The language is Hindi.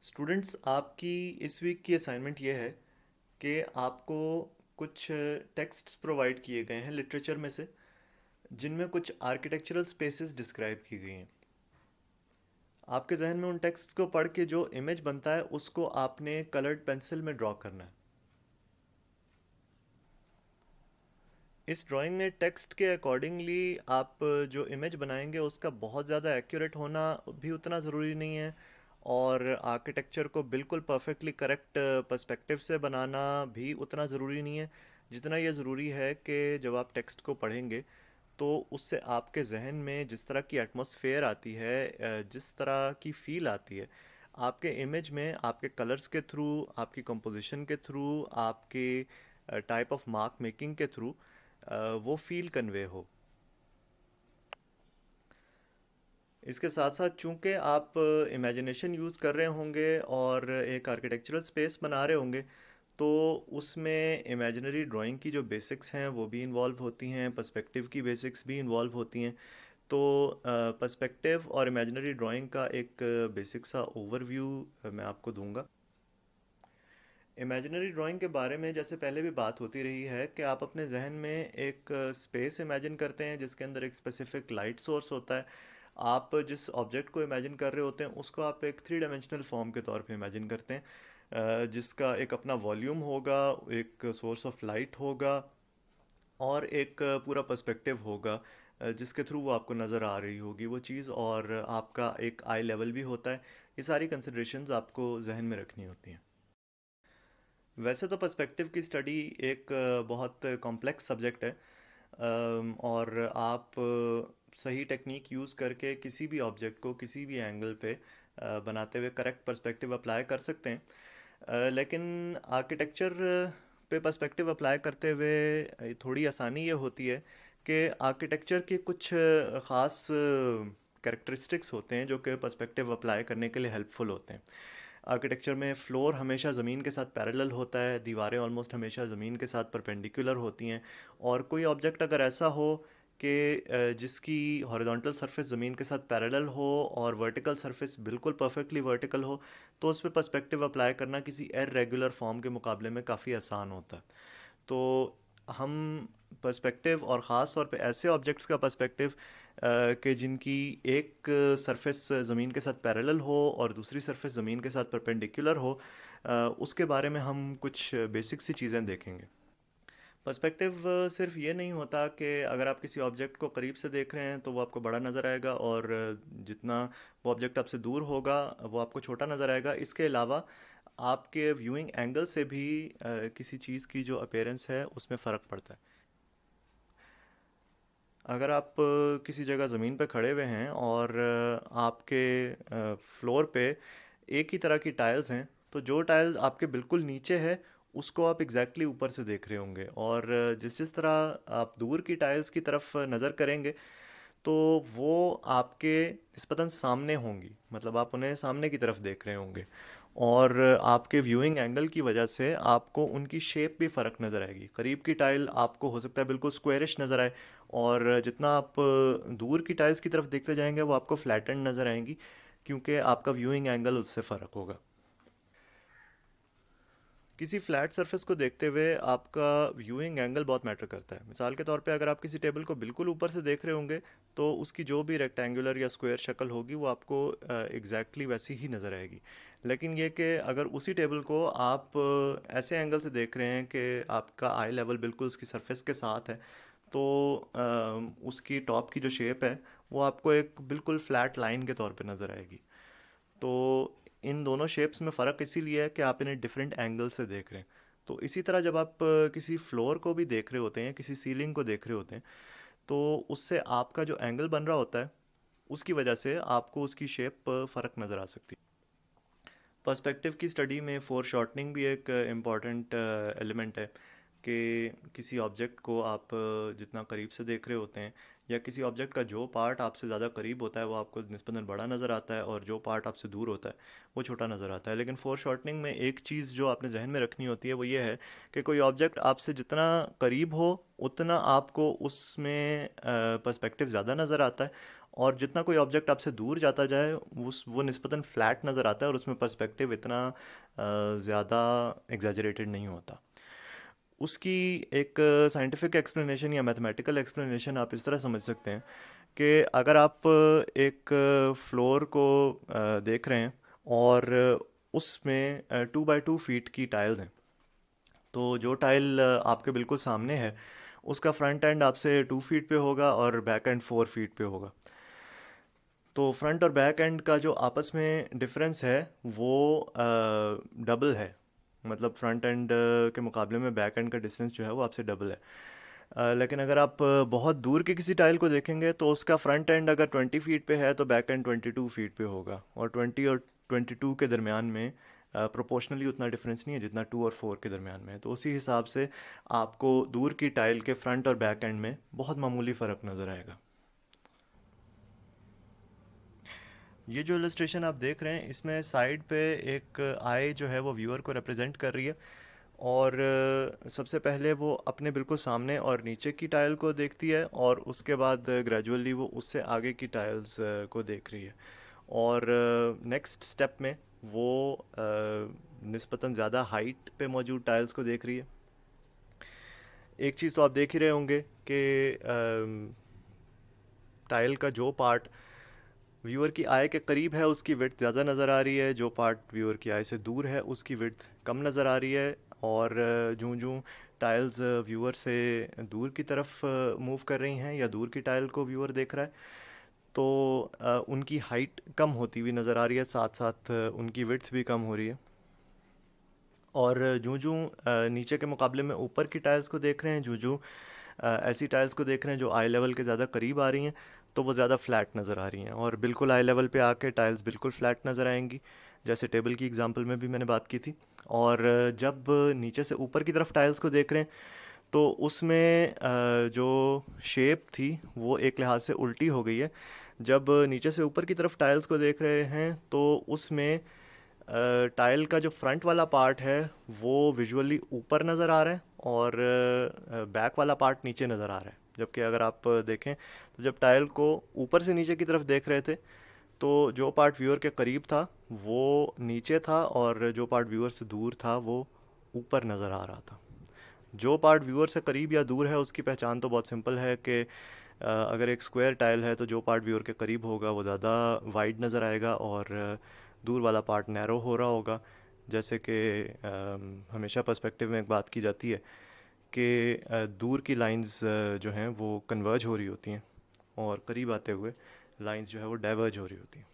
स्टूडेंट्स, आपकी इस वीक की असाइनमेंट ये है कि आपको कुछ टेक्स्ट्स प्रोवाइड किए गए हैं लिटरेचर में से, जिनमें कुछ आर्किटेक्चरल स्पेसेस डिस्क्राइब की गई हैं। आपके जहन में उन टेक्स्ट्स को पढ़ के जो इमेज बनता है उसको आपने कलर्ड पेंसिल में ड्रॉ करना है। इस ड्राइंग में टेक्स्ट के अकॉर्डिंगली आप जो इमेज बनाएंगे उसका बहुत ज़्यादा एक्यूरेट होना भी उतना ज़रूरी नहीं है, और आर्किटेक्चर को बिल्कुल परफेक्टली करेक्ट पर्सपेक्टिव से बनाना भी उतना ज़रूरी नहीं है। जितना ये ज़रूरी है कि जब आप टेक्स्ट को पढ़ेंगे तो उससे आपके जहन में जिस तरह की एटमॉस्फेयर आती है, जिस तरह की फील आती है, आपके इमेज में आपके कलर्स के थ्रू, आपकी कंपोजिशन के थ्रू, आपके टाइप ऑफ मार्क मेकिंग के थ्रू वो फील कन्वे हो। इसके साथ साथ चूंकि आप इमेजिनेशन यूज़ कर रहे होंगे और एक आर्किटेक्चरल स्पेस बना रहे होंगे, तो उसमें इमेजिनरी ड्राइंग की जो बेसिक्स हैं वो भी इन्वॉल्व होती हैं, पर्सपेक्टिव की बेसिक्स भी इन्वॉल्व होती हैं। तो पर्सपेक्टिव और इमेजिनरी ड्राइंग का एक बेसिक सा ओवरव्यू मैं आपको दूंगा। इमेजिनरी ड्राइंग के बारे में जैसे पहले भी बात होती रही है कि आप अपने जहन में एक स्पेस इमेजिन करते हैं जिसके अंदर एक स्पेसिफिक लाइट सोर्स होता है। आप जिस ऑब्जेक्ट को इमेजिन कर रहे होते हैं उसको आप एक थ्री डायमेंशनल फॉर्म के तौर पे इमेजिन करते हैं, जिसका एक अपना वॉल्यूम होगा, एक सोर्स ऑफ लाइट होगा और एक पूरा पर्सपेक्टिव होगा, जिसके थ्रू वो आपको नज़र आ रही होगी वो चीज़, और आपका एक आई लेवल भी होता है। ये सारी कंसिड्रेशंस आपको जहन में रखनी होती हैं। वैसे तो पर्सपेक्टिव की स्टडी एक बहुत कॉम्प्लेक्स सब्जेक्ट है, और आप सही टेक्निक यूज़ करके किसी भी ऑब्जेक्ट को किसी भी एंगल पे बनाते हुए करेक्ट पर्सपेक्टिव अप्लाई कर सकते हैं। लेकिन आर्किटेक्चर पे पर्सपेक्टिव अप्लाई करते हुए थोड़ी आसानी ये होती है कि आर्किटेक्चर के कुछ ख़ास कैरेक्टरिस्टिक्स होते हैं जो कि पर्सपेक्टिव अप्लाई करने के लिए हेल्पफुल होते हैं। आर्किटेक्चर में फ्लोर हमेशा ज़मीन के साथ पैरेलल होता है, दीवारें ऑलमोस्ट हमेशा ज़मीन के साथ परपेंडिकुलर होती हैं, और कोई ऑब्जेक्ट अगर ऐसा हो कि जिसकी हॉरिजॉन्टल सरफेस ज़मीन के साथ पैरेलल हो और वर्टिकल सरफेस बिल्कुल परफेक्टली वर्टिकल हो, तो उस पर पर्सपेक्टिव अप्लाई करना किसी इर्रेगुलर फॉर्म के मुकाबले में काफ़ी आसान होता है। तो हम पर्सपेक्टिव, और ख़ास तौर पे ऐसे ऑब्जेक्ट्स का पर्सपेक्टिव कि जिनकी एक सरफेस ज़मीन के साथ पैरेलल हो और दूसरी सरफेस ज़मीन के साथ परपेंडिकुलर हो, उसके बारे में हम कुछ बेसिक सी चीज़ें देखेंगे। पर्सपेक्टिव सिर्फ ये नहीं होता कि अगर आप किसी ऑब्जेक्ट को करीब से देख रहे हैं तो वो आपको बड़ा नज़र आएगा, और जितना वो ऑब्जेक्ट आपसे दूर होगा वो आपको छोटा नज़र आएगा। इसके अलावा आपके व्यूइंग एंगल से भी किसी चीज़ की जो अपीयरेंस है उसमें फ़र्क पड़ता है। अगर आप किसी जगह ज़मीन पे खड़े हुए हैं और आपके फ्लोर पे एक ही तरह की टाइल्स हैं, तो जो टाइल आपके बिल्कुल नीचे है उसको आप एग्जैक्टली ऊपर से देख रहे होंगे, और जिस जिस तरह आप दूर की टाइल्स की तरफ नज़र करेंगे तो वो आपके निस्बतन सामने होंगी, मतलब आप उन्हें सामने की तरफ देख रहे होंगे, और आपके व्यूइंग एंगल की वजह से आपको उनकी शेप भी फ़र्क नज़र आएगी। करीब की टाइल आपको हो सकता है बिल्कुल स्क्वेरिश नज़र आए, और जितना आप दूर की टाइल्स की तरफ देखते जाएंगे वो आपको फ्लैटेंड नज़र आएंगी, क्योंकि आपका व्यूइंग एंगल उससे फ़र्क होगा। किसी फ्लैट सरफेस को देखते हुए आपका व्यूइंग एंगल बहुत मैटर करता है। मिसाल के तौर पे अगर आप किसी टेबल को बिल्कुल ऊपर से देख रहे होंगे तो उसकी जो भी रेक्टेंगुलर या स्क्वायर शक्ल होगी वो आपको एग्जैक्टली वैसी ही नज़र आएगी। लेकिन ये कि अगर उसी टेबल को आप ऐसे एंगल से देख रहे हैं कि आपका आई लेवल बिल्कुल उसकी सरफेस के साथ है, तो उसकी टॉप की जो शेप है वो आपको एक बिल्कुल फ्लैट लाइन के तौर पे नज़र आएगी। तो इन दोनों शेप्स में फ़र्क इसीलिए है कि आप इन्हें डिफरेंट एंगल से देख रहे हैं। तो इसी तरह जब आप किसी फ्लोर को भी देख रहे होते हैं, किसी सीलिंग को देख रहे होते हैं, तो उससे आपका जो एंगल बन रहा होता है उसकी वजह से आपको उसकी शेप फ़र्क नज़र आ सकती है। पर्सपेक्टिव की स्टडी में फोर शॉर्टनिंग भी एक इम्पॉर्टेंट एलिमेंट है कि किसी ऑब्जेक्ट को आप जितना करीब से देख रहे होते हैं, या किसी ऑब्जेक्ट का जो पार्ट आपसे ज़्यादा करीब होता है वो आपको निस्बतन बड़ा नज़र आता है, और जो पार्ट आपसे दूर होता है वो छोटा नज़र आता है। लेकिन फोर शॉर्टनिंग में एक चीज़ जो आपने जहन में रखनी होती है वो ये है कि कोई ऑब्जेक्ट आपसे जितना करीब हो उतना आपको उसमें पर्सपेक्टिव ज़्यादा नज़र आता है, और जितना कोई ऑब्जेक्ट आपसे दूर जाता जाए वो निस्बतन फ्लैट नज़र आता है, और उसमें पर्सपेक्टिव इतना ज़्यादा एग्जैजरेटेड नहीं होता। उसकी एक साइंटिफिक एक्सप्लेनेशन या मैथमेटिकल एक्सप्लेनेशन आप इस तरह समझ सकते हैं कि अगर आप एक फ्लोर को देख रहे हैं, और उसमें 2 बाई 2 फीट की टाइल्स हैं, तो जो टाइल आपके बिल्कुल सामने है उसका फ्रंट एंड आपसे 2 फीट पे होगा और बैक एंड 4 फीट पे होगा। तो फ्रंट और बैक एंड का जो आपस में डिफरेंस है वो डबल है। मतलब फ्रंट एंड के मुकाबले में बैक एंड का डिस्टेंस जो है वो आपसे डबल है। लेकिन अगर आप बहुत दूर के किसी टाइल को देखेंगे तो उसका फ्रंट एंड अगर 20 फीट पे है तो बैक एंड 22 फीट पे होगा, और 20 और 22 के दरमियान में प्रोपोर्शनली उतना डिफरेंस नहीं है जितना 2 और 4 के दरमियान में है। तो उसी हिसाब से आपको दूर की टाइल के फ्रंट और बैक एंड में बहुत मामूली फ़र्क नज़र आएगा। ये जो इलस्ट्रेशन आप देख रहे हैं इसमें साइड पे एक आई जो है वो व्यूअर को रिप्रेजेंट कर रही है, और सबसे पहले वो अपने बिल्कुल सामने और नीचे की टाइल को देखती है, और उसके बाद ग्रेजुअली वो उससे आगे की टाइल्स को देख रही है, और नेक्स्ट स्टेप में वो निस्बतन ज़्यादा हाइट पे मौजूद टाइल्स को देख रही है। एक चीज़ तो आप देख ही रहे होंगे कि टाइल का जो पार्ट व्यूअर की आय के करीब है उसकी विड्थ ज़्यादा नज़र आ रही है, जो पार्ट व्यूअर की आय से दूर है उसकी विड्थ कम नज़र आ रही है। और जूं जूं टाइल्स व्यूअर से दूर की तरफ मूव कर रही हैं, या दूर की टाइल को व्यूअर देख रहा है, तो उनकी हाइट कम होती हुई नज़र आ रही है, साथ साथ उनकी विड्थ भी कम हो रही है। और जूं जूं नीचे के मुकाबले में ऊपर की टाइल्स को देख रहे हैं, जूं जूं ऐसी टाइल्स को देख रहे हैं जो आई लेवल के ज़्यादा करीब आ रही हैं, तो वो ज़्यादा फ्लैट नज़र आ रही हैं, और बिल्कुल आई लेवल पे आके टाइल्स बिल्कुल फ्लैट नज़र आएंगी, जैसे टेबल की एग्जांपल में भी मैंने बात की थी। और जब नीचे से ऊपर की तरफ टाइल्स को देख रहे हैं तो उसमें जो शेप थी वो एक लिहाज से उल्टी हो गई है। जब नीचे से ऊपर की तरफ टाइल्स को देख रहे हैं तो उसमें टाइल का जो फ्रंट वाला पार्ट है वो विजुअली ऊपर नज़र आ रहा है, और बैक वाला पार्ट नीचे नज़र आ रहा है। जबकि अगर आप देखें तो जब टाइल को ऊपर से नीचे की तरफ देख रहे थे तो जो पार्ट व्यूअर के करीब था वो नीचे था, और जो पार्ट व्यूअर से दूर था वो ऊपर नज़र आ रहा था। जो पार्ट व्यूअर से करीब या दूर है उसकी पहचान तो बहुत सिंपल है कि अगर एक स्क्वायर टाइल है तो जो पार्ट व्यूअर के करीब होगा वो ज़्यादा वाइड नज़र आएगा, और दूर वाला पार्ट नैरो हो रहा होगा। जैसे कि हमेशा पर्सपेक्टिव में एक बात की जाती है कि दूर की लाइंस जो हैं वो कन्वर्ज हो रही होती हैं, और करीब आते हुए लाइंस जो है वो डाइवर्ज हो रही होती हैं।